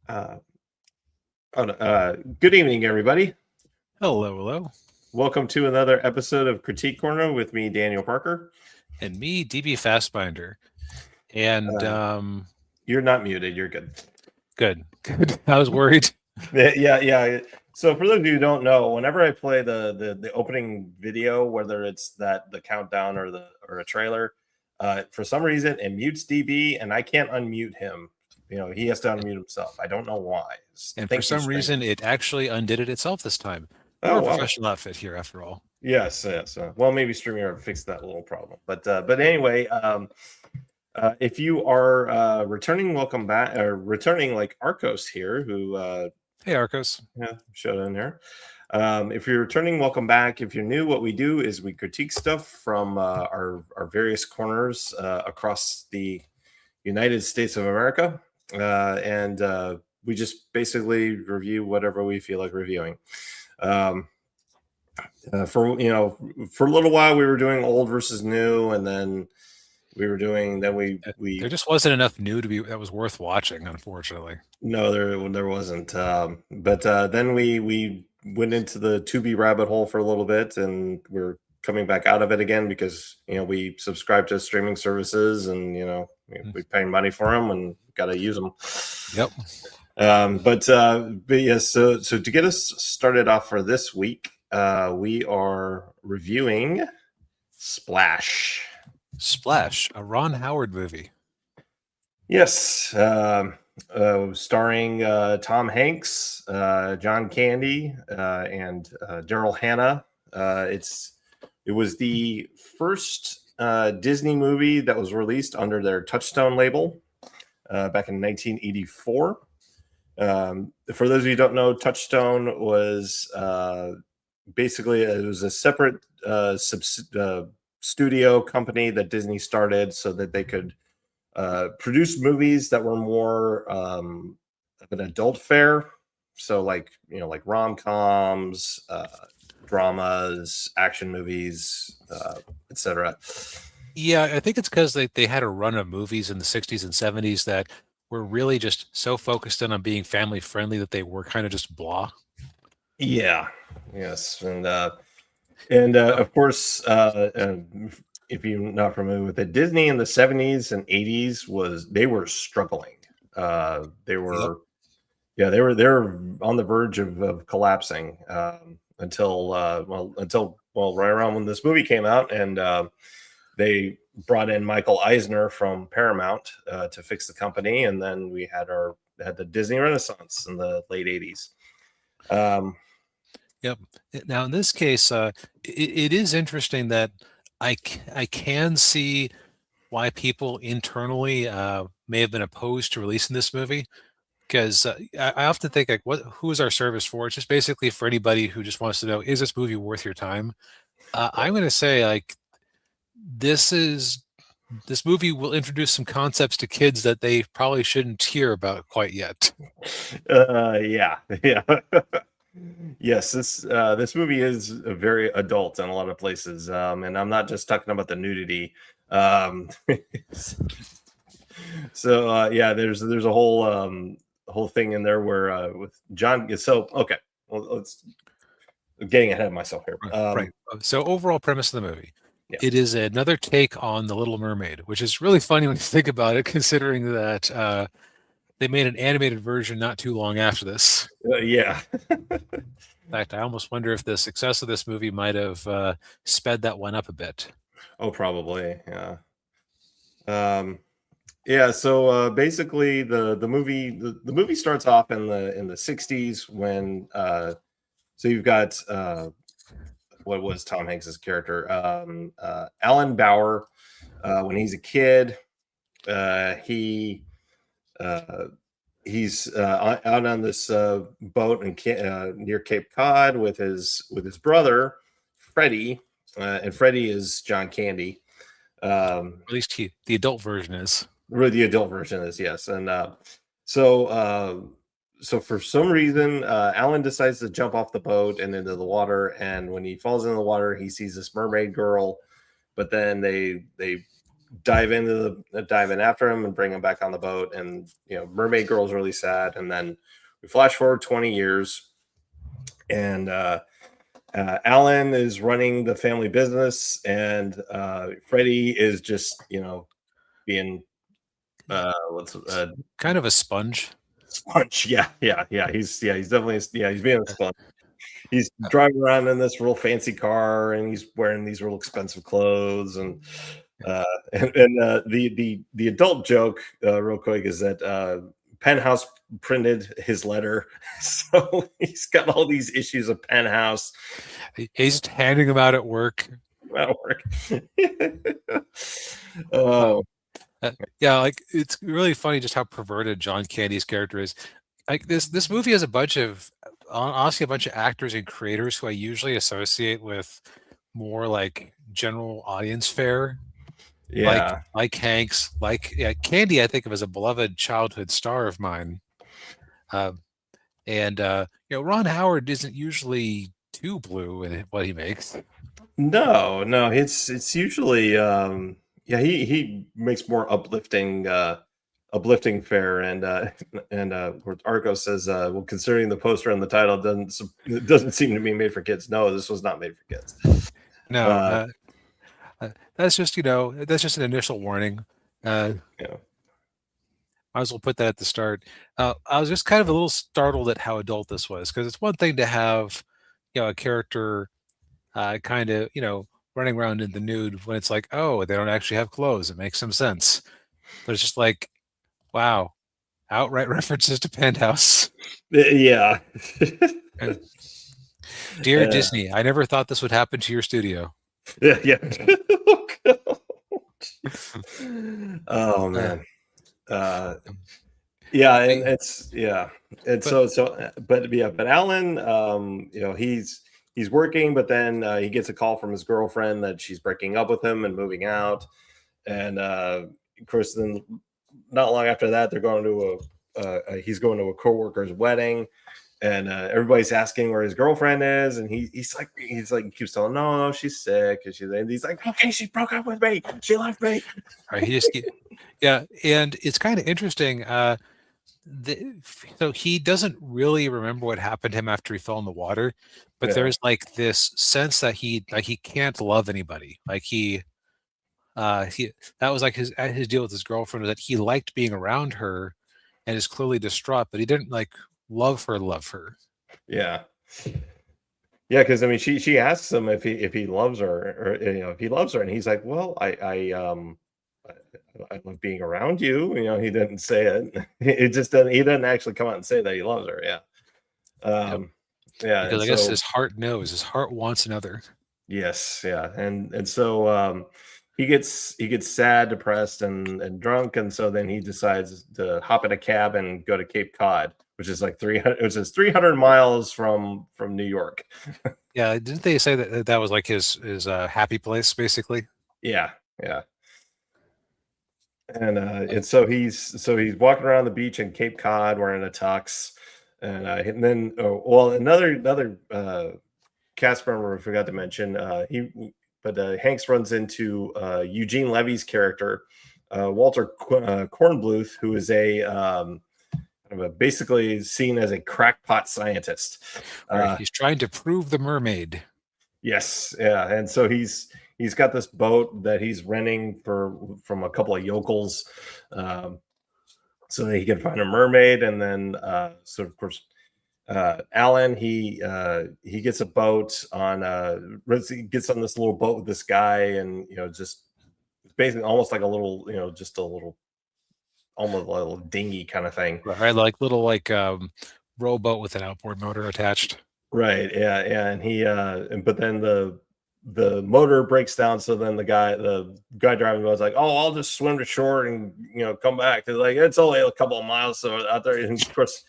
Uh, Good evening, everybody. Hello, hello. Welcome to another episode of Critique Corner with me, Daniel Parker. And me, DB Fastbinder. And You're not muted. You're good. Good. I was worried. Yeah. So for those of you who don't know, whenever I play the opening video, whether it's the countdown or a trailer, for some reason it mutes DB and I can't unmute him. He has to unmute himself. I don't know why. And for some reason, it actually undid it itself this time. We're a professional outfit here, after all. Yes. Well, maybe StreamYard fixed that little problem. But anyway, if you are returning, welcome back. Returning like Arcos here, who hey Arcos, showed in here. If you're returning, welcome back. If you're new, what we do is we critique stuff from our various corners across the United States of America, and we just basically review whatever we feel like reviewing. For a little while we were doing old versus new, and then we there just wasn't enough new that was worth watching, unfortunately. No, there wasn't. But then we went into the Tubi rabbit hole for a little bit, and we're coming back out of it again because we subscribe to streaming services, and we pay money for them and got to use them. Yep. But yes. So to get us started off for this week, we are reviewing Splash. Splash, a Ron Howard movie. Yes, starring Tom Hanks, John Candy, and Daryl Hannah. It was the first Disney movie that was released under their Touchstone label back in 1984. For those of you who don't know, Touchstone was basically it was a separate studio company that Disney started so that they could produce movies that were more of an adult fare. So like rom-coms, dramas, action movies, etc. Yeah, I think it's because they had a run of movies in the 60s and 70s that were really just so focused on being family friendly that they were kind of just blah. Yeah. Yes. And of course, if you're not familiar with it, Disney in the 70s and 80s they were struggling. They were on the verge of collapsing until right around when this movie came out, and they brought in Michael Eisner from Paramount to fix the company, and then we had the Disney Renaissance in the late 80s. Yep. Now, in this case, it is interesting that I can see why people internally may have been opposed to releasing this movie, because I often think like, who is our service for? It's just basically for anybody who just wants to know, is this movie worth your time? I'm going to say like this movie will introduce some concepts to kids that they probably shouldn't hear about quite yet. Yeah. Yes, this movie is very adult in a lot of places, and I'm not just talking about the nudity. So there's a whole thing in there where with John. So okay, well, I'm getting ahead of myself here. Right. So overall premise of the movie. Yeah. It is another take on The Little Mermaid, which is really funny when you think about it, considering that they made an animated version not too long after this. Yeah. In fact, I almost wonder if the success of this movie might have sped that one up a bit. Oh, probably. Yeah. Yeah. So basically, the movie starts off in the 60s when so you've got what was Tom Hanks's character, Alan Bauer. When he's a kid, he's out on this boat near Cape Cod with his brother Freddie, and Freddie is John Candy. At least the adult version is. The adult version is, yes. And so for some reason, Alan decides to jump off the boat and into the water. And when he falls in the water, he sees this mermaid girl. But then they dive in after him and bring him back on the boat. And Mermaid Girl's really sad. And then we flash forward 20 years, and Alan is running the family business, and Freddie is just being what's Kind of a sponge. sponge. He's definitely he's being a sponge. He's driving around in this real fancy car, and he's wearing these real expensive clothes, and the adult joke, real quick, is that Penthouse printed his letter, so he's got all these issues of Penthouse. He's handing them out at work. Oh, yeah, like it's really funny just how perverted John Candy's character is. Like this movie has a bunch of honestly a bunch of actors and creators who I usually associate with more like general audience fare. yeah. Like Hanks, Candy, I think of as a beloved childhood star of mine. And Ron Howard isn't usually too blue in what he makes. No, it's usually he makes more uplifting fare, and Arco says, well, considering the poster and the title it doesn't seem to be made for kids. No, this was not made for kids. No, that's just an initial warning. Yeah. Might as well put that at the start. I was just kind of a little startled at how adult this was, because it's one thing to have a character kind of running around in the nude when it's like, oh, they don't actually have clothes. It makes some sense. But it's just like, wow, outright references to Penthouse. Yeah. Dear Disney, I never thought this would happen to your studio. Yeah. Oh man. Yeah, and it's and but Alan, he's working, but then he gets a call from his girlfriend that she's breaking up with him and moving out, and of course, then not long after that, they're going to he's going to a coworker's wedding, and everybody's asking where his girlfriend is, and he's like he keeps telling, no, she's sick, and he's like, okay, she broke up with me, she left me. Right, and it's kind of interesting. So he doesn't really remember what happened to him after he fell in the water, but there's like this sense that he can't love anybody. Like that was like his deal with his girlfriend, was that he liked being around her and is clearly distraught, but he didn't like love her. Yeah, because I mean, she asks him if he loves her, or if he loves her, and he's like, well, I love being around you. He didn't say it. It just doesn't. He doesn't actually come out and say that he loves her. Yeah. Yeah. Because I guess his heart knows. His heart wants another. Yes. Yeah. And so he gets sad, depressed, and drunk, and so then he decides to hop in a cab and go to Cape Cod, which is like 300 miles from New York. Yeah. Didn't they say that was like his happy place, basically? Yeah. And so he's walking around the beach in Cape Cod wearing a tux, and then another cast member I forgot to mention, Hanks runs into Eugene Levy's character, Walter Kornbluth, who is basically seen as a crackpot scientist. He's trying to prove the mermaid. Yes, yeah, and so he's got this boat that he's renting from a couple of yokels, so that he can find a mermaid. And then so of course Alan, he gets a boat on he gets on this little boat with this guy, and just basically almost like a little just a little, almost a little dinghy kind of thing, right? Like little rowboat with an outboard motor attached. Right. Yeah. And he but then the motor breaks down, so then the guy driving was like, oh, I'll just swim to shore and come back. They're like, it's only a couple of miles so out there. And of course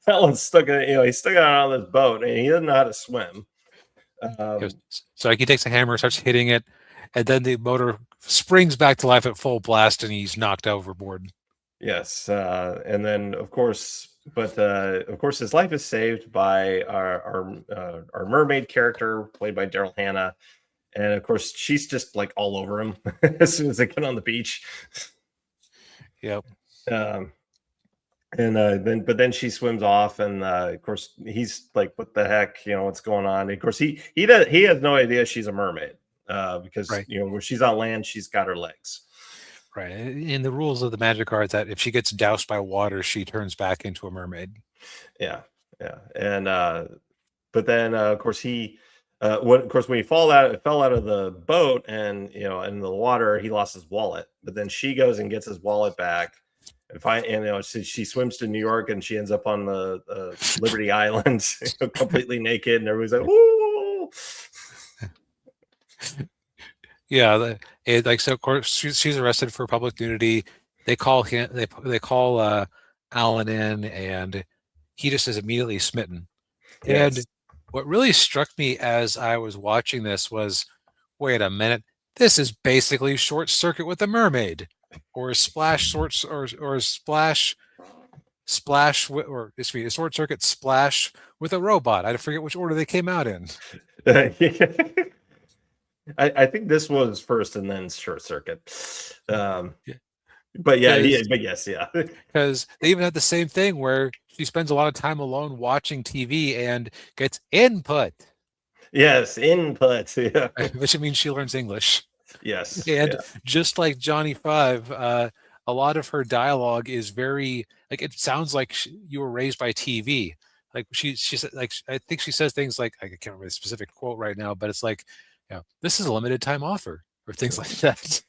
Alan's stuck in he's stuck out on this boat, and he doesn't know how to swim. So he takes a hammer, starts hitting it, and then the motor springs back to life at full blast, and he's knocked overboard. Yes. And then of course his life is saved by our mermaid character, played by Daryl Hannah. and of course she's just like all over him as soon as they get on the beach. Yep. Um, then she swims off, and of course he's like, "What the heck? You know what's going on?" And of course he has no idea she's a mermaid because Right. when she's on land, she's got her legs. Right. In the rules of the magic are that if she gets doused by water, she turns back into a mermaid. Yeah, yeah, and but then of course when he fell out of the boat and in the water, he lost his wallet. But then she goes and gets his wallet back, and she swims to New York, and she ends up on the Liberty Island, completely naked, and everybody's like, "Woo!" Yeah. So of course she's arrested for public nudity. They call him. They call Alan in, and he just is immediately smitten. And Yes, what really struck me as I was watching this was, wait a minute, this is basically Short Circuit with a mermaid, or or excuse me, a Short Circuit Splash with a robot. I forget which order they came out in. I think this was first, and then Short Circuit. But yeah, Because but yes, yeah. because they even had the same thing where she spends a lot of time alone watching TV and gets input, Yes, input. Yeah. which means she learns English. Yes. And Yeah. just like Johnny Five, a lot of her dialogue is very like it sounds like you were raised by TV. Like she said, like I think she says things like I can't remember the specific quote right now, but it's like, this is a limited time offer or things like that.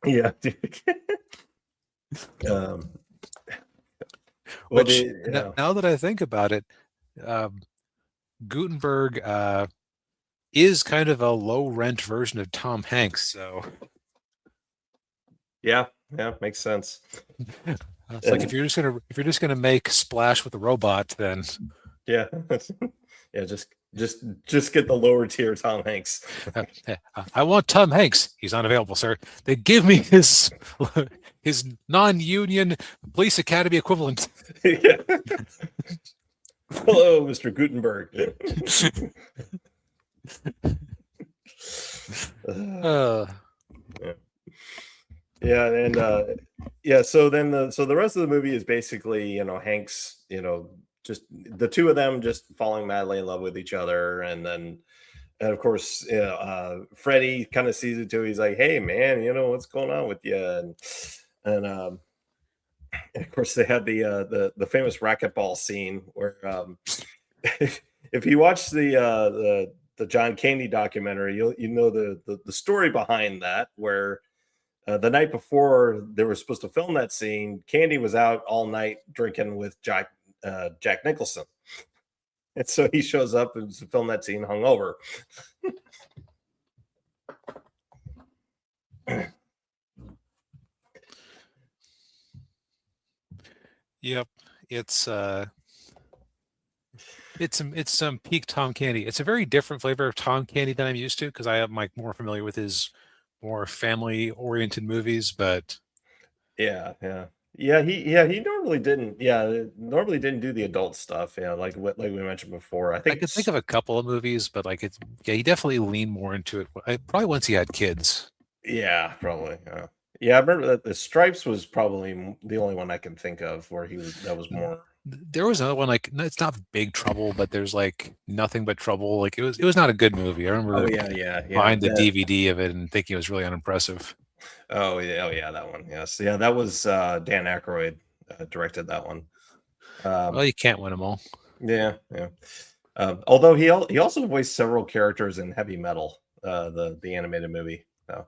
Yeah. um, Which now that I think about it, um, Gutenberg is kind of a low rent version of Tom Hanks. So yeah, makes sense. it's like if you're just gonna make Splash with a robot, then Yeah. Yeah, just get the lower tier Tom Hanks. I want Tom Hanks. He's not available, sir. They give me his non-union police academy equivalent. Yeah. Hello, Mr. Gutenberg. Uh, Yeah, and so the rest of the movie is basically, Hanks, just the two of them just falling madly in love with each other, and of course, Freddie kind of sees it too. He's like, "Hey, man, what's going on with you?" And of course, they had the famous racquetball scene where, if you watch the John Candy documentary, you know the story behind that, where the night before they were supposed to film that scene, Candy was out all night drinking with Jack Nicholson, and so he shows up and to film that scene hungover. yep, it's some peak Tom Candy. It's a very different flavor of Tom Candy than I'm used to because I am like more familiar with his more family oriented movies, but He normally didn't do the adult stuff. Yeah, like we mentioned before. I I think could think of a couple of movies, but like he definitely leaned more into it. Probably once he had kids. yeah, probably. Yeah, I remember that the Stripes was probably the only one I can think of where that was more. There was another one like it's not Big Trouble, but there's like Nothing But Trouble. Like it was not a good movie. I remember Oh yeah. buying the DVD of it and thinking it was really unimpressive. Oh yeah, that one. Yes, yeah, that was Dan Aykroyd directed that one. Well, you can't win them all. Yeah. Although he also voiced several characters in Heavy Metal, the animated movie. So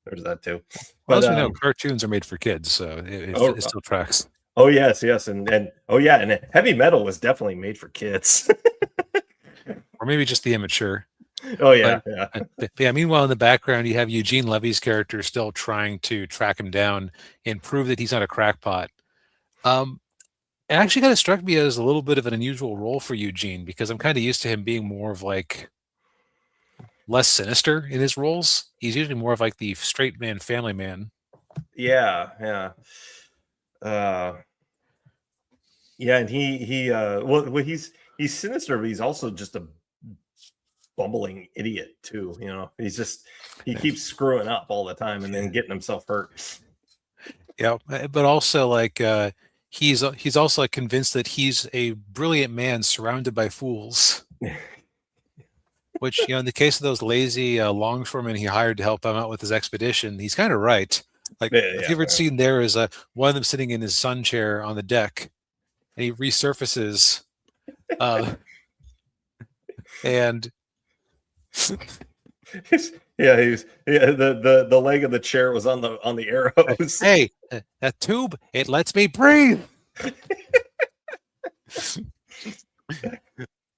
there's that too. Well, But as we know, cartoons are made for kids, so it still tracks. oh yes, and oh yeah, and Heavy Metal was definitely made for kids. Or maybe just the immature. Oh yeah, yeah. Meanwhile, in the background, you have Eugene Levy's character still trying to track him down and prove that he's not a crackpot. It actually kind of struck me as a little bit of an unusual role for Eugene because I'm kind of used to him being more of like less sinister in his roles. He's usually more of like the straight man, family man. yeah. Uh, yeah, and he's sinister, but he's also just a bumbling idiot too. He keeps screwing up all the time and then getting himself hurt. Yeah, but also like he's also like convinced that he's a brilliant man surrounded by fools. Which, in the case of those lazy longshoremen he hired to help him out with his expedition, he's kind of right. Like Yeah, my favorite scene there is one of them sitting in his sun chair on the deck, and he resurfaces, and the leg of the chair was on the arrows. hey, that tube, it lets me breathe.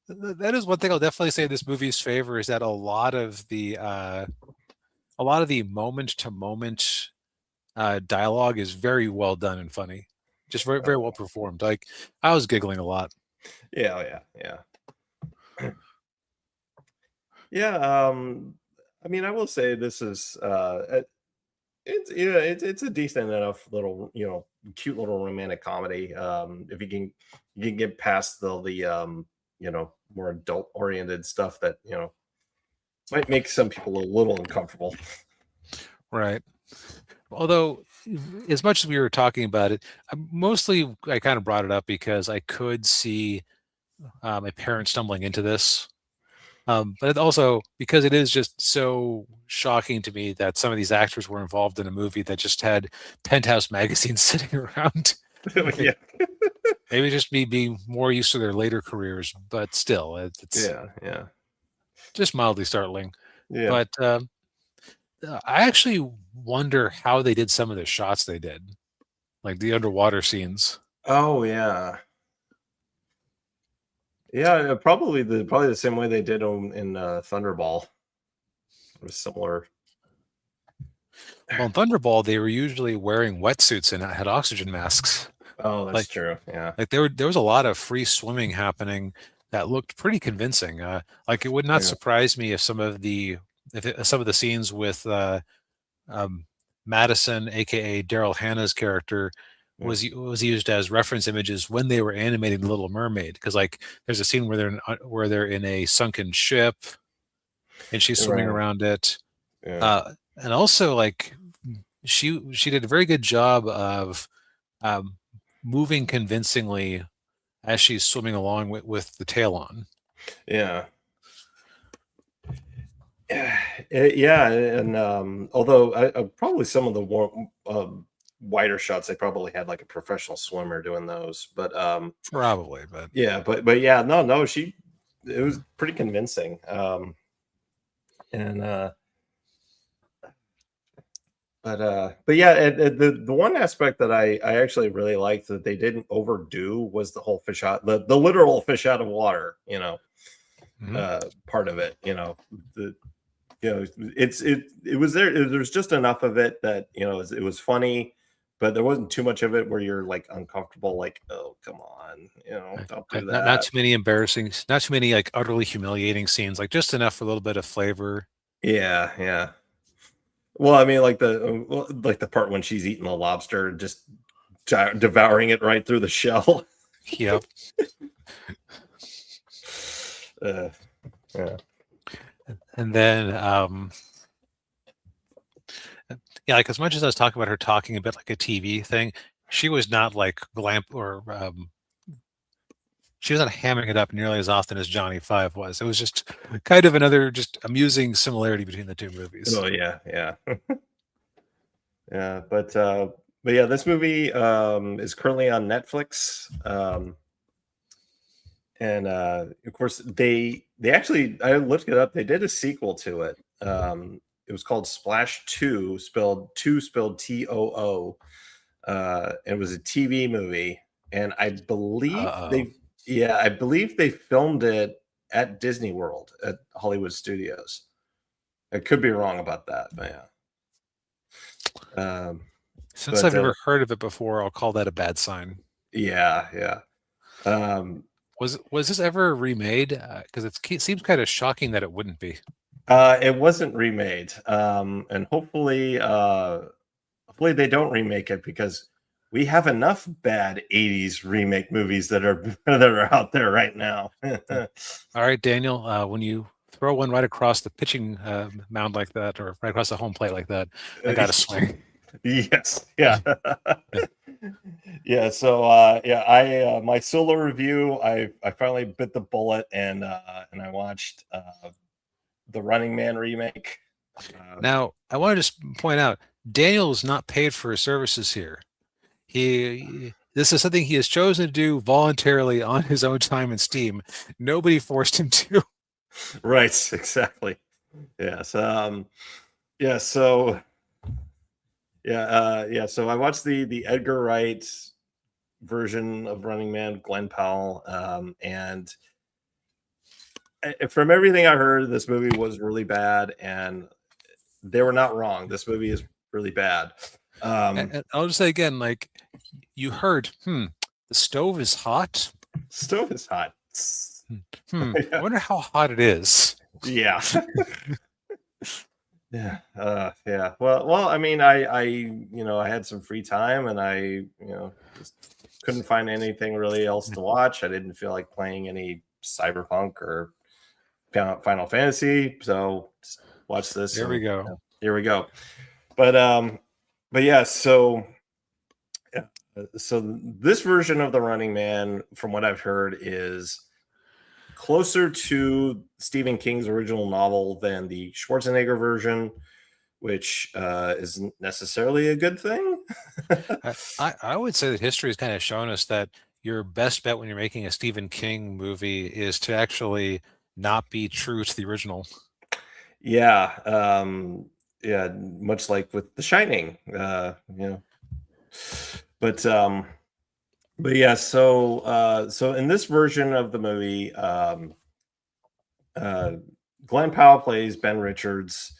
That is one thing I'll definitely say in this movie's favor is that a lot of the moment to moment dialogue is very well done and funny, just very very well performed. Like I was giggling a lot. Yeah. I mean, I will say this is it's a decent enough little cute little romantic comedy. If you can get past the more adult oriented stuff that might make some people a little uncomfortable. Right. Although, as much as we were talking about it, mostly I kind of brought it up because I could see my parents stumbling into this. But also because it is just so shocking to me that some of these actors were involved in a movie that just had Penthouse magazines sitting around. Yeah. Maybe just me being more used to their later careers, but still, it's Yeah. just mildly startling. Yeah. But I actually wonder how they did some of the shots they did, like the underwater scenes. Oh yeah. Yeah, probably the same way they did in Thunderball. It was similar. Well, in Thunderball, they were usually wearing wetsuits and had oxygen masks. Oh, that's Like, true. Yeah. like there was a lot of free swimming happening that looked pretty convincing. Like it would not Yeah. surprise me if some of the scenes with um, Madison, aka Daryl Hannah's character, was used as reference images when they were animating The Little Mermaid. Because like there's a scene where they're in a sunken ship and she's swimming Right. around it. Yeah. And also like she did a very good job of um, moving convincingly as she's swimming along with the tail on. Yeah. Yeah, and although probably some of the wider shots, they probably had like a professional swimmer doing those, but Probably, but yeah, but yeah, no, it was pretty convincing, and but yeah, the one aspect that I actually really liked that they didn't overdo was the whole fish out the literal fish out of water, part of it, it was there's just enough of it that it was funny, but there wasn't too much of it where you're like uncomfortable, like, oh come on, don't do not that. too many embarrassing, not too many like utterly humiliating scenes. Like just enough for a little bit of flavor. Yeah. Well, I mean, like the part when she's eating the lobster, just devouring it right through the shell. Yep. Yeah. And then yeah, like as much as I was talking about her talking a bit like a TV thing, she was not like glamp or she wasn't hamming it up nearly as often as Johnny Five was. It was just kind of another just amusing similarity between the two movies. Oh yeah. Yeah, but yeah, this movie is currently on Netflix. And of course they actually, I looked it up, they did a sequel to it. It was called Splash 2, spelled TOO. It was a TV movie, and I believe they filmed it at Disney World at Hollywood Studios. I could be wrong about that, but yeah. Since I've never heard of it before, I'll call that a bad sign. Yeah. Was this ever remade? Because it seems kind of shocking that it wouldn't be. It wasn't remade, and hopefully they don't remake it, because we have enough bad 80s remake movies that are out there right now. All right, Daniel, when you throw one right across the pitching mound like that, or right across the home plate like that, I got to swing. Yes. Yeah. Yeah. Yeah. So I my solo review, I finally bit the bullet and I watched the Running Man remake. Now, I want to just point out, Daniel is not paid for his services here. This is something he has chosen to do voluntarily on his own time and steam. Nobody forced him to. Right, exactly. Yes. Yeah, so so I watched the Edgar Wright version of Running Man, Glenn Powell, and from everything I heard, this movie was really bad, and they were not wrong. This movie is really bad. And I'll just say again, like you heard, the stove is hot. Stove is hot. I wonder how hot it is. Yeah. Yeah. Yeah. Well, I mean, I had some free time and I just couldn't find anything really else to watch. I didn't feel like playing any cyberpunk or Final Fantasy. So just watch this. There we go. Here we go. But yeah, so this version of the Running Man, from what I've heard, is closer to Stephen King's original novel than the Schwarzenegger version, which isn't necessarily a good thing. I would say that history has kind of shown us that your best bet when you're making a Stephen King movie is to actually not be true to the original. Yeah. Yeah, much like with The Shining, but yeah, so in this version of the movie, Glenn Powell plays Ben Richards,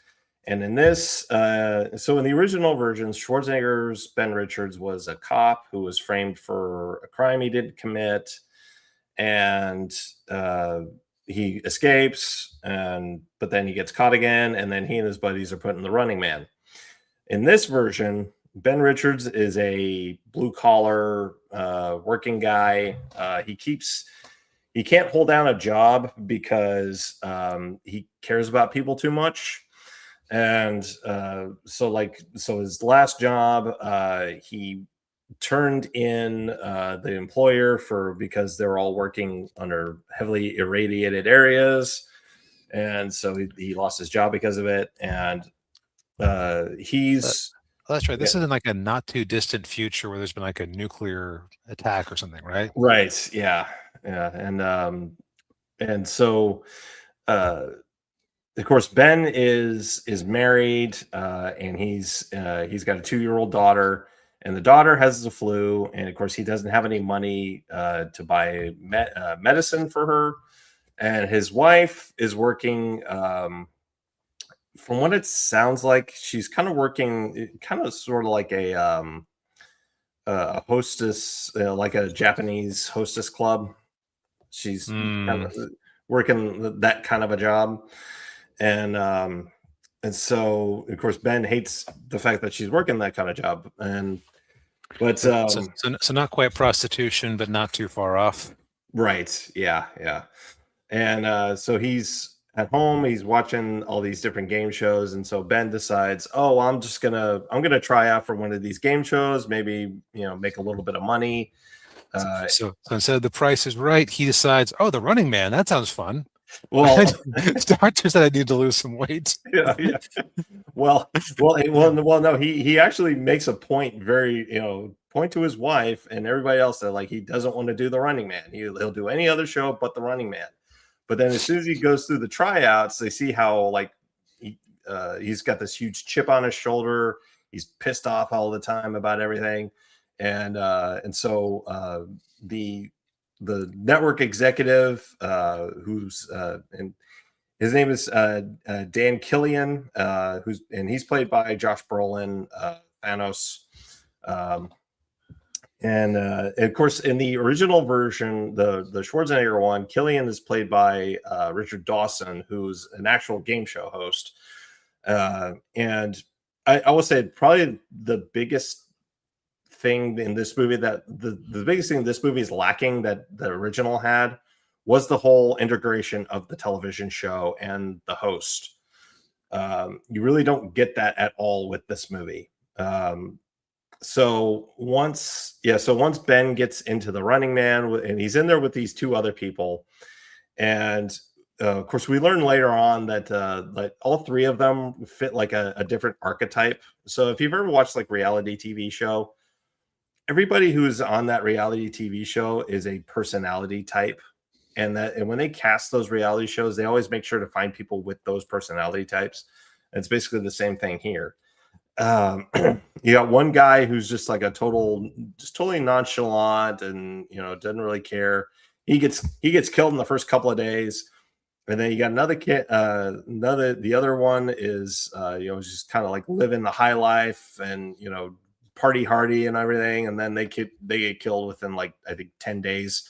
and in this, so in the original version, Schwarzenegger's Ben Richards was a cop who was framed for a crime he didn't commit, and he escapes, but then he gets caught again, and then he and his buddies are put in the Running Man. In this version, Ben Richards is a blue collar working guy. He can't hold down a job because he cares about people too much. And so his last job, he turned in the employer because they're all working under heavily irradiated areas. And so he lost his job because of it. And he's that's right. This isn't like a not too distant future where there's been like a nuclear attack or something, right? Right. Yeah. Yeah. And so of course Ben is married, and he's got a 2-year-old daughter, and the daughter has the flu, and of course he doesn't have any money to buy medicine for her, and his wife is working. From what it sounds like, she's kind of working, kind of sort of like a hostess, like a Japanese hostess club. She's kind of working that kind of a job, and so of course Ben hates the fact that she's working that kind of job, so not quite prostitution, but not too far off. Right? Yeah, and so he's at home, he's watching all these different game shows, and so Ben decides, oh, I'm gonna try out for one of these game shows, maybe make a little bit of money. So instead of The Price is Right, he decides, oh, The Running Man, that sounds fun. Well, doctor said I need to lose some weight. Yeah. Well, no, he actually makes a point, point to his wife and everybody else that like he doesn't want to do The Running Man. He'll do any other show but The Running Man. But then as soon as he goes through the tryouts, they see how like he's got this huge chip on his shoulder. He's pissed off all the time about everything, and so the network executive, who's and his name is Dan Killian, he's played by Josh Brolin, Thanos. And of course, in the original version, the Schwarzenegger one, Killian is played by Richard Dawson, who's an actual game show host. And I will say probably the biggest thing in this movie that the biggest thing this movie is lacking that the original had was the whole integration of the television show and the host. You really don't get that at all with this movie. So once Ben gets into the Running Man, and he's in there with these two other people, and of course we learn later on that like all three of them fit like a different archetype. So if you've ever watched like reality TV show, everybody who's on that reality TV show is a personality type. And when they cast those reality shows, they always make sure to find people with those personality types. And it's basically the same thing here. You got one guy who's just like totally nonchalant, and doesn't really care. He gets killed in the first couple of days, and then you got another kid. The other one is just kind of like living the high life, and party hardy and everything, and then they get killed within like I think 10 days.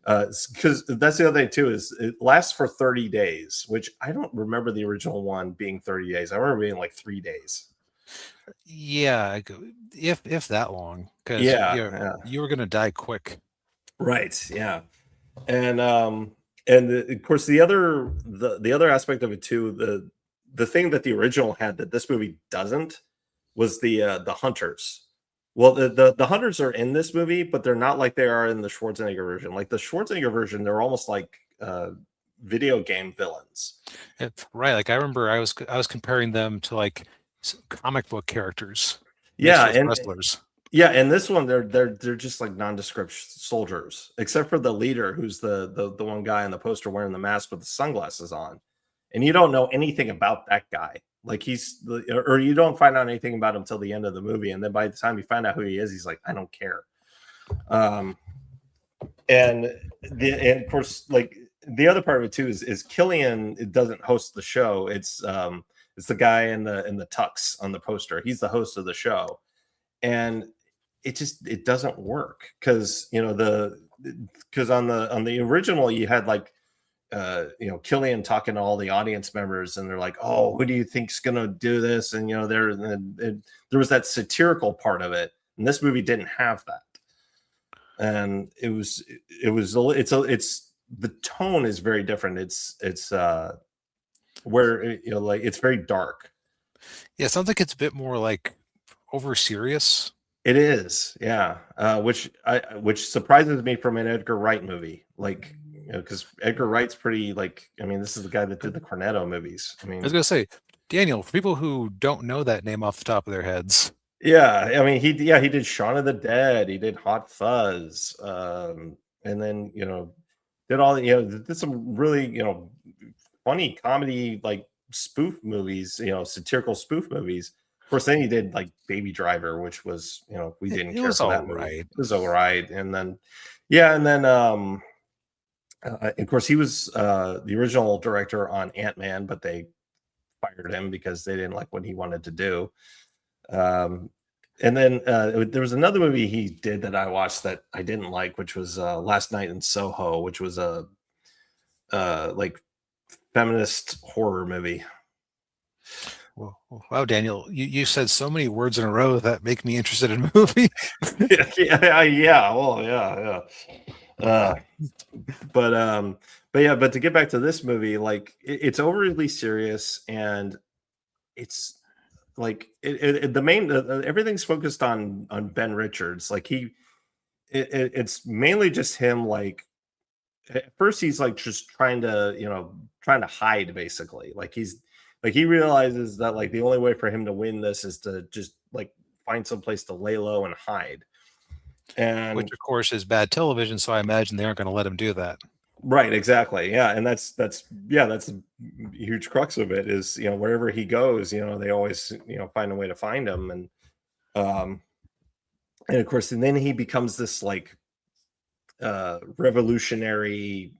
Because that's the other thing too, is it lasts for 30 days, which I don't remember the original one being 30 days. I remember being like 3 days. Yeah, if that long, because you were gonna die quick. Right. Yeah. And of course the other aspect of it too, the thing that the original had that this movie doesn't, was the hunters. Well, the hunters are in this movie, but they're not like they are in the Schwarzenegger version. Like the Schwarzenegger version, they're almost like video game villains. Right. Like I remember I was comparing them to like comic book characters. Yeah, and wrestlers. Yeah, and this one they're just like nondescript soldiers, except for the leader, who's the one guy in the poster wearing the mask with the sunglasses on, and you don't know anything about that guy. Like or you don't find out anything about him till the end of the movie, and then by the time you find out who he is, he's like, I don't care. And of course, like the other part of it too is Killian. It doesn't host the show. It's the guy in the tux on the poster. He's the host of the show, and it doesn't work because on the original you had like Killian talking to all the audience members, and they're like, oh, who do you think's gonna do this? And there was that satirical part of it, and this movie didn't have that. And it's the tone is very different. It's where like it's very dark. Yeah, it sounds like it's a bit more like over serious. It is, yeah. Which surprises me from an Edgar Wright movie, like because Edgar Wright's pretty like. I mean, this is the guy that did the Cornetto movies. I mean, I was gonna say, Daniel, for people who don't know that name off the top of their heads. Yeah, I mean, he did Shaun of the Dead, he did Hot Fuzz, and then did all did some really funny comedy like spoof movies, satirical spoof movies. Of course, then he did like Baby Driver, which was we didn't care for that movie. It was all right, and then of course he was the original director on Ant-Man, but they fired him because they didn't like what he wanted to do. And then there was another movie he did that I watched that I didn't like, which was Last Night in Soho, which was a like feminist horror movie. Wow, Daniel, you said so many words in a row that make me interested in movie. But to get back to this movie, like it's overly serious, and it's like everything's focused on Ben Richards. Like it's mainly just him. Like at first he's like just trying to hide, basically. Like he realizes that like the only way for him to win this is to just like find some place to lay low and hide. And which of course is bad television, so I imagine they aren't going to let him do that. Right, exactly. Yeah, and that's a huge crux of it is, wherever he goes, they always, find a way to find him. And of course, and then he becomes this like revolutionary,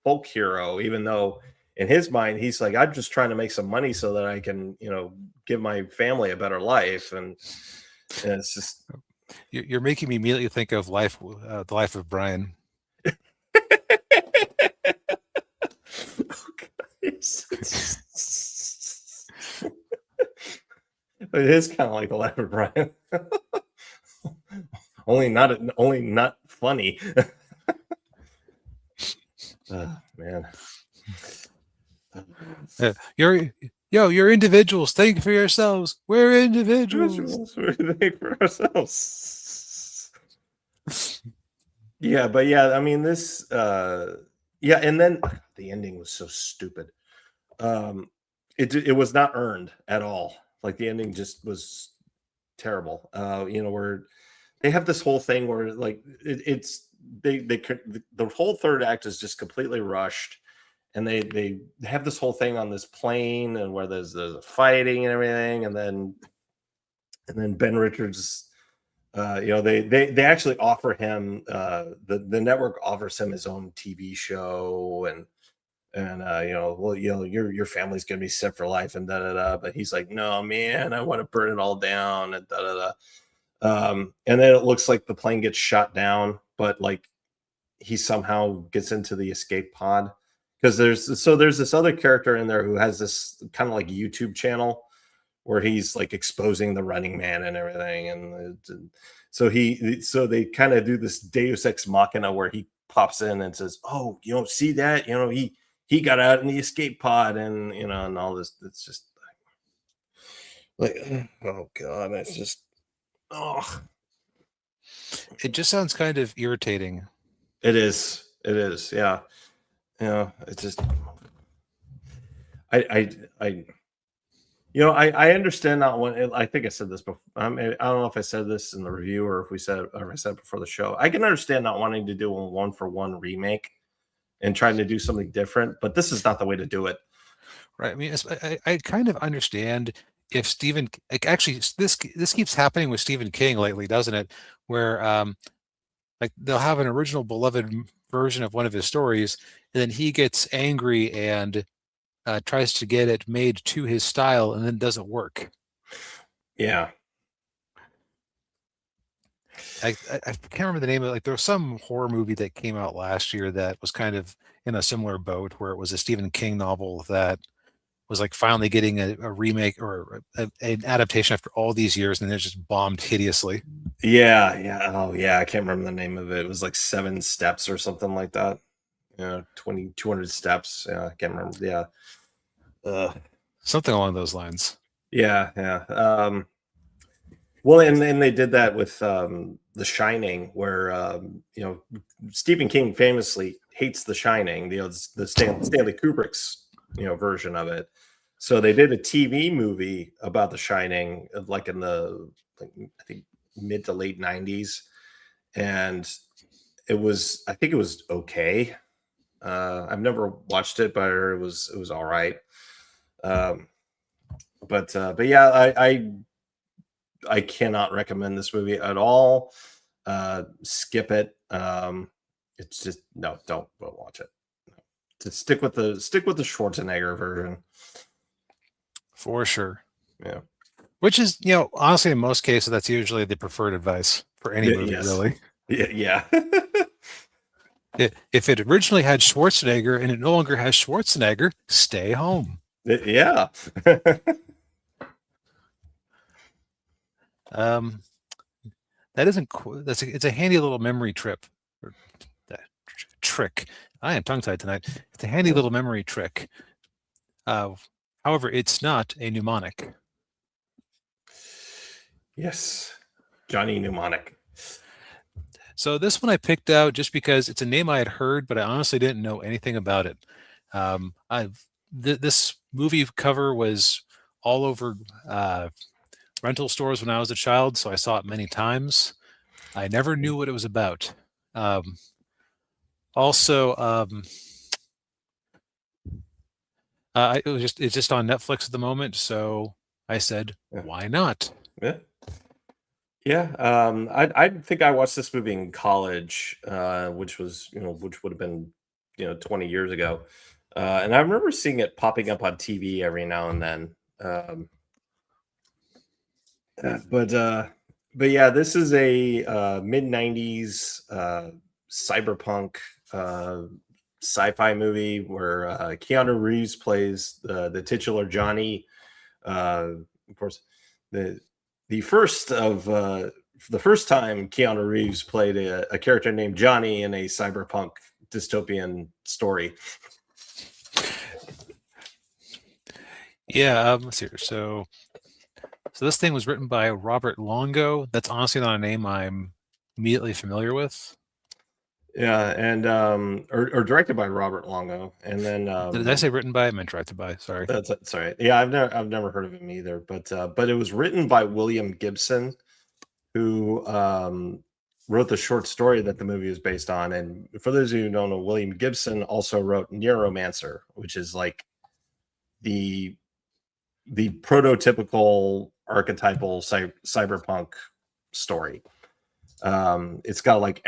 folk hero, even though in his mind he's like, I'm just trying to make some money so that I can, give my family a better life. And it's just you're making me immediately think of the life of Brian. It is kind of like the life of Brian. only not funny. You're individuals. Think for yourselves. We're individuals. What do we think for ourselves? Yeah, but yeah, I mean this yeah, and then the ending was so stupid. It was not earned at all. Like the ending just was terrible. Where they have this whole thing where like it's the whole third act is just completely rushed, and they have this whole thing on this plane and where there's fighting and everything, and then Ben Richards, they actually offer him the network offers him his own TV show, and well, your family's gonna be set for life and da da da, but he's like, no man, I want to burn it all down and da da da. And then it looks like the plane gets shot down, but like he somehow gets into the escape pod, because there's this other character in there who has this kind of like YouTube channel where he's like exposing the Running Man and everything, and so they kind of do this Deus Ex Machina where he pops in and says, "Oh, you don't see that? He got out in the escape pod, and all this." It's just like, oh god, it's just, oh, It just sounds kind of irritating. it is, yeah, it's just, I I understand not one. I think I said this before. I don't know if I said this in the review or if I said it before the show. I can understand not wanting to do a one for one remake and trying to do something different, but this is not the way to do it. Right. I mean, I kind of understand if actually this keeps happening with Stephen King lately, doesn't it? Where like they'll have an original beloved version of one of his stories, and then he gets angry and tries to get it made to his style, and then it doesn't work. Yeah. I can't remember the name of it. Like there was some horror movie that came out last year that was kind of in a similar boat, where it was a Stephen King novel that was like finally getting a remake or an adaptation after all these years, and it just bombed hideously. Yeah. Oh, yeah. I can't remember the name of it. It was like 7 steps or something like that. 200 steps. Yeah, I can't remember. Yeah. Something along those lines. Yeah. Well, and they did that with The Shining, where Stephen King famously hates The Shining, the Stanley Kubrick's version of it. So they did a TV movie about The Shining, like in the I think mid to late '90s, and I think it was okay. I've never watched it, but it was all right. But yeah, I cannot recommend this movie at all. Skip it. It's just, no, don't watch it. To stick with the Schwarzenegger version. For sure. Yeah. Which is, honestly, in most cases, that's usually the preferred advice for any movie, yes. really. Yeah. If it originally had Schwarzenegger and it no longer has Schwarzenegger, stay home. Yeah. It's a handy little memory trip. Trick. I am tongue-tied tonight. It's a handy little memory trick. However, it's not a mnemonic. Yes. Johnny Mnemonic. So this one I picked out just because it's a name I had heard, but I honestly didn't know anything about it. This movie cover was all over rental stores when I was a child, so I saw it many times. I never knew what it was about. It's just on Netflix at the moment, so I said, why not? Yeah. I think I watched this movie in college, which would have been 20 years ago, and I remember seeing it popping up on TV every now and then. But yeah, this is a mid '90s cyberpunk sci-fi movie where Keanu Reeves plays the titular Johnny. Of course, the first time Keanu Reeves played a character named Johnny in a cyberpunk dystopian story. Yeah, let's see here. So this thing was written by Robert Longo. That's honestly not a name I'm immediately familiar with. Yeah, and or directed by Robert Longo, and then Did I say written by? I meant directed by. Sorry. that's all right. Yeah, I've never heard of him either, but it was written by William Gibson, who wrote the short story that the movie is based on. And for those of you who don't know, William Gibson also wrote Neuromancer, which is like the prototypical archetypal cyberpunk story. It's got like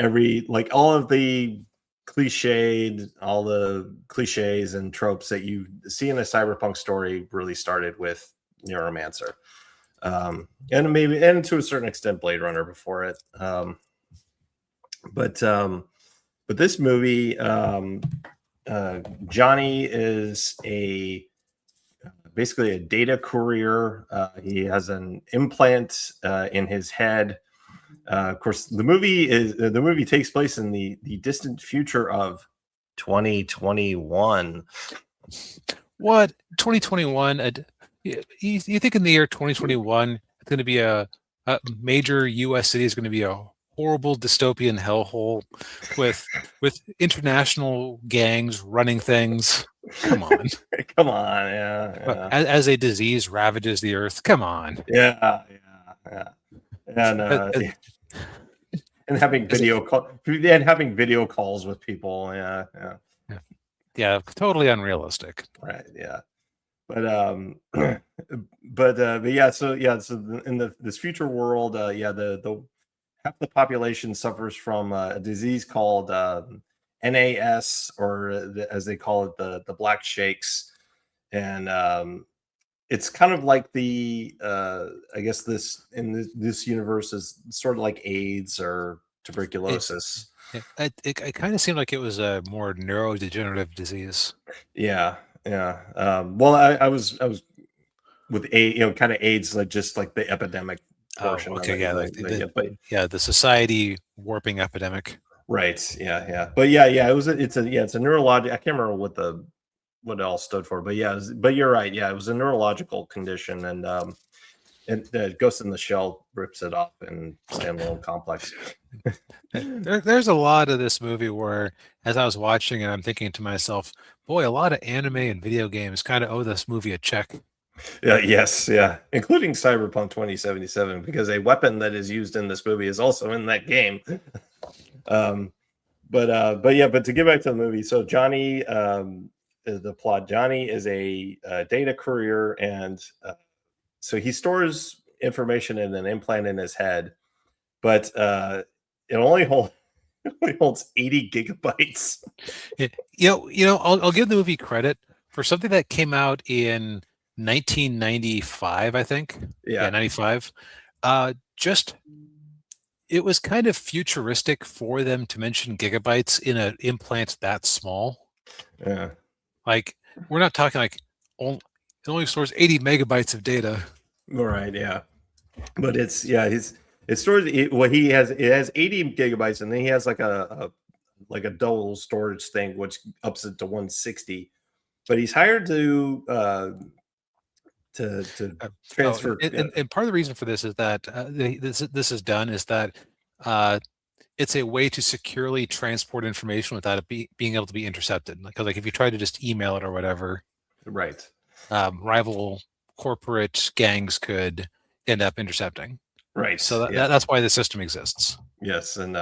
all of the all the cliches and tropes that you see in a cyberpunk story really started with Neuromancer. And to a certain extent Blade Runner before it. But this movie, Johnny is basically a data courier. He has an implant in his head. Of course, the movie takes place in the distant future of 2021. What 2021? You think in the year 2021 it's going to be a major U.S. city is going to be a horrible dystopian hellhole with international gangs running things? Come on. Come on, yeah. As a disease ravages the earth. Come on. Yeah. And and having having video calls with people. Yeah, totally unrealistic. Right. Yeah. But yeah. So in this future world, the half the population suffers from a disease called NAS, or as they call it, the black shakes. And it's kind of like I guess this universe is sort of like AIDS or tuberculosis. It kind of seemed like it was a more neurodegenerative disease. Yeah. Well, I was with kind of AIDS, like just like the epidemic portion. Okay, yeah, But the society warping epidemic. right, yeah. But yeah, it's a neurological. I can't remember what it all stood for, but yeah, but you're right. Yeah, it was a neurological condition, and Ghost in the Shell rips it off in Standalone Complex. There's a lot of this movie where, as I was watching it, I'm thinking to myself, boy, a lot of anime and video games kind of owe this movie a check. Yeah, including Cyberpunk 2077, because a weapon that is used in this movie is also in that game. But to get back to the movie, so Johnny, the plot, Johnny is a data courier, and so he stores information in an implant in his head, but it only holds 80 gigabytes. I'll give the movie credit for something that came out in 1995, I think. Yeah, 95. Just it was kind of futuristic for them to mention gigabytes in an implant that small. Yeah, like we're not talking like it only stores 80 megabytes of data. All right, yeah, but it stores it has 80 gigabytes, and then he has like a double storage thing which ups it to 160. But he's hired to transfer. And part of the reason for this is that this is done is that it's a way to securely transport information without it being able to be intercepted. Like if you try to just email it or whatever, right, rival corporate gangs could end up intercepting. Right. So that's why the system exists. Yes, and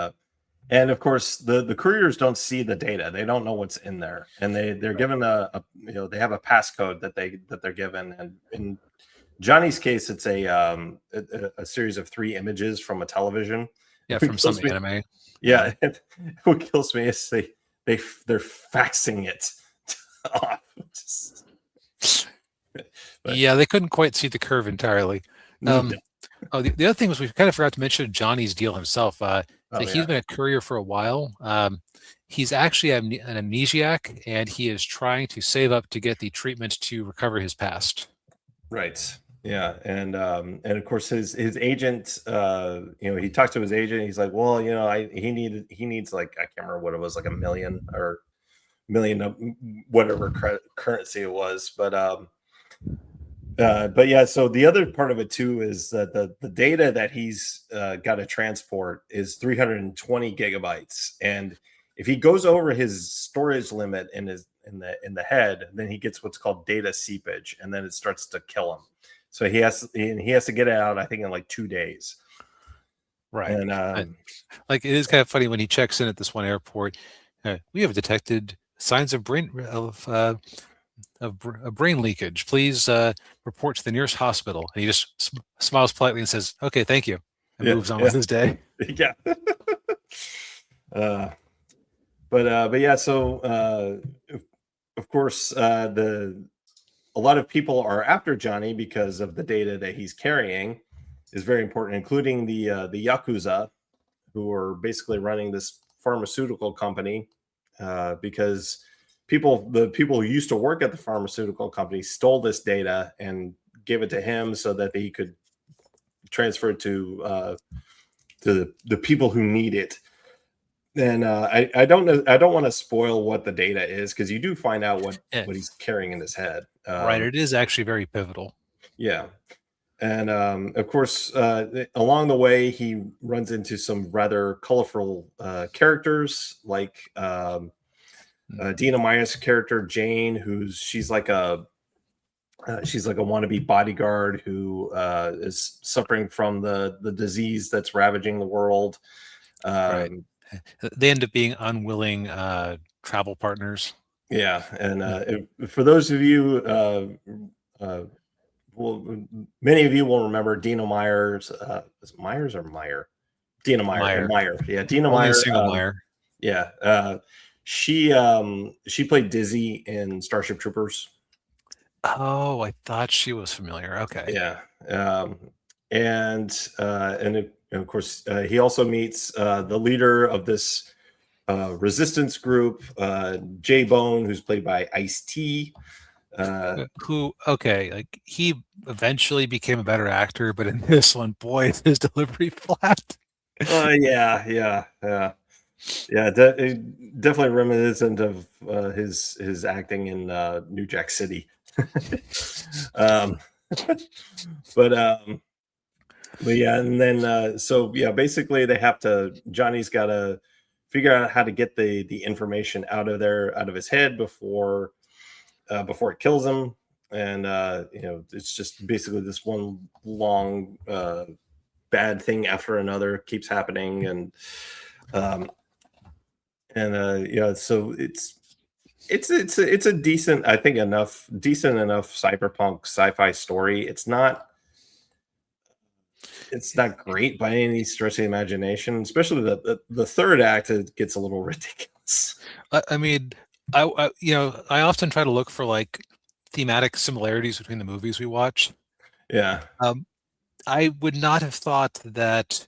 of course the couriers don't see the data. They don't know what's in there, and they're given they have a passcode that they're given. And in Johnny's case, it's a series of 3 images from a television. Yeah, from some anime. Yeah, what kills me is they're faxing it off. Yeah, they couldn't quite see the curve entirely. The other thing was we kind of forgot to mention Johnny's deal himself. He's been a courier for a while. He's actually an amnesiac, and he is trying to save up to get the treatment to recover his past. Right. Yeah, and of course his agent, he talked to his agent. He's like, well, he needs like, I can't remember what it was, like $1 million of whatever currency it was, but But yeah, so the other part of it too is that the data that he's got to transport is 320 gigabytes, and if he goes over his storage limit in the head, then he gets what's called data seepage, and then it starts to kill him. So he has to get it out, I think, in like 2 days. Right. And Like it is kind of funny when he checks in at this one airport. We have detected signs of brain leakage. Please report to the nearest hospital. And he just smiles politely and says, "Okay, thank you," and yeah, moves on yeah, with his day. yeah. But yeah, so of course the a lot of people are after Johnny because of the data that he's carrying is very important, including the yakuza, who are basically running this pharmaceutical company because the people who used to work at the pharmaceutical company stole this data and gave it to him so that he could transfer it to the people who need it. And I don't know. I don't want to spoil what the data is because you do find out Yeah, what he's carrying in his head. right. It is actually very pivotal. Yeah, and of course, along the way, he runs into some rather colorful characters, like Dina Meyer's character Jane, she's like a wannabe bodyguard who is suffering from the disease that's ravaging the world. Right. Um, They end up being unwilling travel partners. yeah, and for those of you, uh, well, many of you will remember Dina Myers. Is it Myers or Meyer? Dina Meyer. Meyer. Meyer. Yeah, Dina Only a Meyer. single Meyer. Yeah, she played Dizzy in Starship Troopers. Oh, I thought she was familiar. Okay. Yeah, and of course he also meets the leader of this resistance group, J Bone, who's played by Ice T. Who, okay, like he eventually became a better actor, but in this one, boy, is his delivery flat. Definitely reminiscent of his acting in New Jack City. um, but um, but yeah, and then so yeah, basically they have to. Johnny's got to figure out how to get the information out of his head before it kills him, and it's just basically this one long bad thing after another keeps happening, um, so it's a decent, I think, decent enough cyberpunk sci-fi story. It's not great by any stretch of the imagination, especially the third act. It gets a little ridiculous. I mean, I often try to look for like thematic similarities between the movies we watch. Yeah, I would not have thought that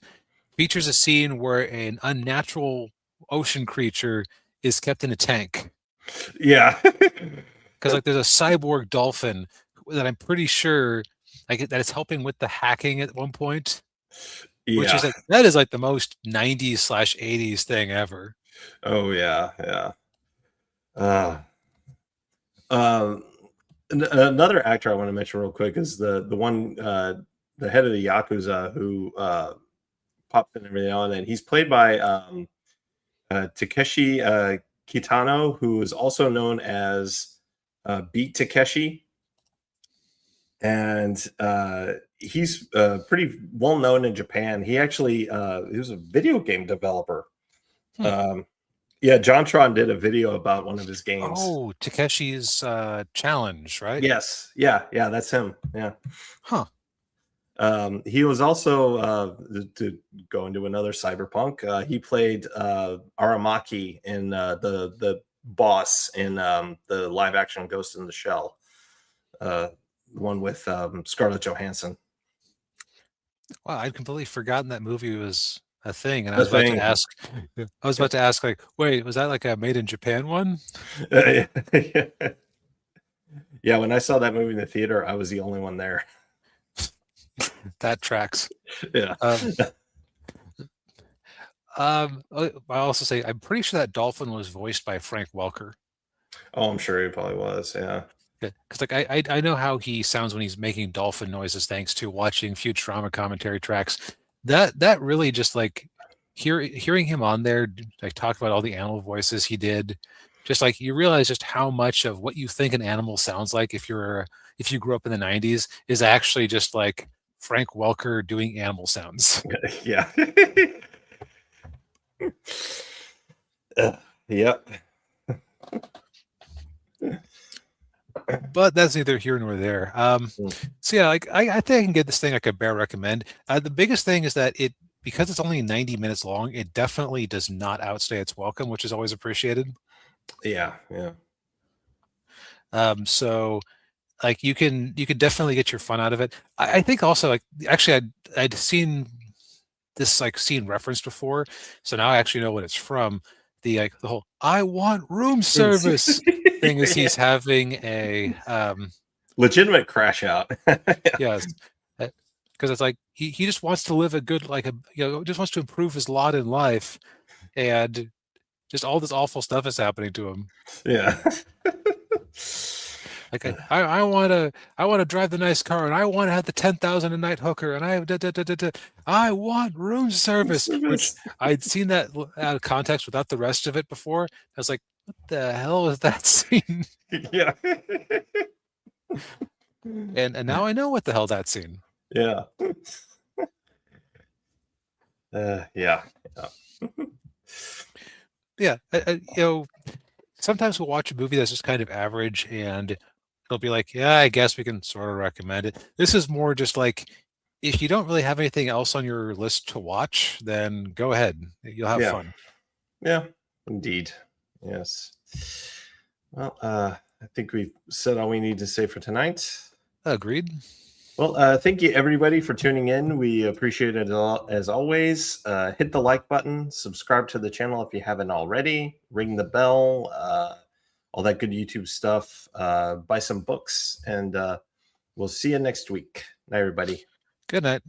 features a scene where an unnatural ocean creature is kept in a tank. yeah. Because like there's a cyborg dolphin that I'm pretty sure like that is helping with the hacking at one point, which is Yeah. like that is like the most 90s/80s thing ever. Oh yeah, yeah. uh um Another actor I want to mention real quick is the one the head of the yakuza who pops in every now and then. He's played by Takeshi Kitano, who is also known as Beat Takeshi, and he's pretty well known in Japan. He was a video game developer. Hmm. Yeah, JonTron did a video about one of his games. Oh, Takeshi's challenge, right? Yes, yeah, that's him. Yeah. Huh. He was also to go into another cyberpunk. He played Aramaki in the boss in the live action Ghost in the Shell, the one with Scarlett Johansson. Wow, I'd completely forgotten that movie was a thing, and I The was about to thing. ask. I was about to ask, like, wait, was that like a made in Japan one? Yeah, when I saw that movie in the theater, I was the only one there. That tracks. Yeah. I also say I'm pretty sure that dolphin was voiced by Frank Welker. Oh, I'm sure he probably was. Yeah. Because like I know how he sounds when he's making dolphin noises, thanks to watching Futurama commentary tracks. That really just like hearing him on there, like talk about all the animal voices he did, just like you realize just how much of what you think an animal sounds like if you grew up in the '90s is actually just like Frank Welker doing animal sounds. Yeah. Yep. But that's neither here nor there. So yeah, like I think I can get this thing like a bare recommend. The biggest thing is that because it's only 90 minutes long, it definitely does not outstay its welcome, which is always appreciated. Yeah. Yeah. So like you can definitely get your fun out of it. I think also like actually I'd seen this like scene referenced before, so now I actually know what it's from. The whole "I want room service" thing is he's having a Legitimate crash out. yes, because it's like he just wants to live a good like a just wants to improve his lot in life, and just all this awful stuff is happening to him. Yeah. Like I want to drive the nice car, and I want to have the 10,000 a night hooker, and I want room service, which I'd seen that out of context without the rest of it before. I was like, what the hell is that scene? Yeah. And now I know what the hell that scene. Yeah. Yeah. Yeah, sometimes we'll watch a movie that's just kind of average, and it'll be like, yeah, I guess we can sort of recommend it. This is more just like, if you don't really have anything else on your list to watch, then go ahead. You'll have fun. Yeah, indeed. Yes. Well, I think we've said all we need to say for tonight. Agreed. Well, thank you everybody for tuning in. We appreciate it as always. Hit the like button, subscribe to the channel if you haven't already, ring the bell, all that good YouTube stuff. Buy some books, and we'll see you next week. Night, everybody. Good night.